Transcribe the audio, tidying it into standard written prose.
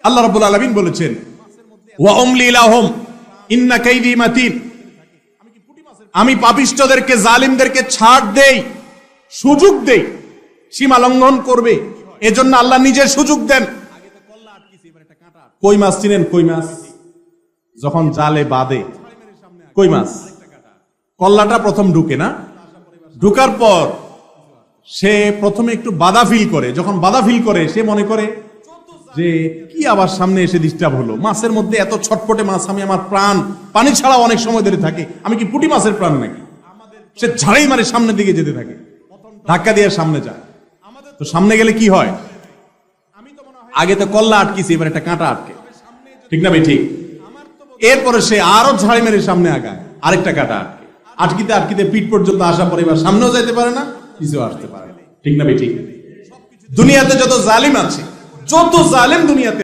আল্লাহ রাব্বুল আলামিন বলেছেন, ওয়া উমলি লাহুম ইন্না কাইদি মাতিন। আমি পাপিষ্ঠদেরকে, জালিমদেরকে ছাড় দেই, সুযোগ দেই, সীমা লঙ্ঘন করবে এজন্য আল্লাহ নিজে সুযোগ দেন। কই মাছ চিনেন? কই মাছ যখন জালে বাঁধে, কই মাছ কল্লাটা প্রথম ঢুকে না, ঢুকার পর সে প্রথমে একটু বাধা ফিল করে। যখন বাধা ফিল করে সে মনে করে যে কি আবার সামনে এসে ডিস্টার্ব হলো, মাছের মধ্যে এত ছটপটে মাছ, আমি আমার প্রাণ পানি ছাড়া অনেক সময় ধরে থাকে, আমি কি পুঁটি মাছের প্রাণ নাকি? সে ঝাড়াই মারে সামনের দিকে যেতে থাকে, ধাক্কা দিয়ে সামনে যায়। তো সামনে গেলে কি হয়? আগে তো কল্লা আটকিছে, এবার একটা কাঁটা আটকে, ঠিক না ভাই? ঠিক। এরপরে সে আরো ঝাড়ি মেরে সামনে আগায়, আরেকটা কাঁটা আটকে, আটকিতে আটকিতে পিঠ পর্যন্ত আসা পরে এবার সামনেও যাইতে পারে না, পিছু আসতে পারে না, ঠিক না ভাই? ঠিক। দুনিয়াতে যত জালিম আছে, যত জালেম দুনিয়াতে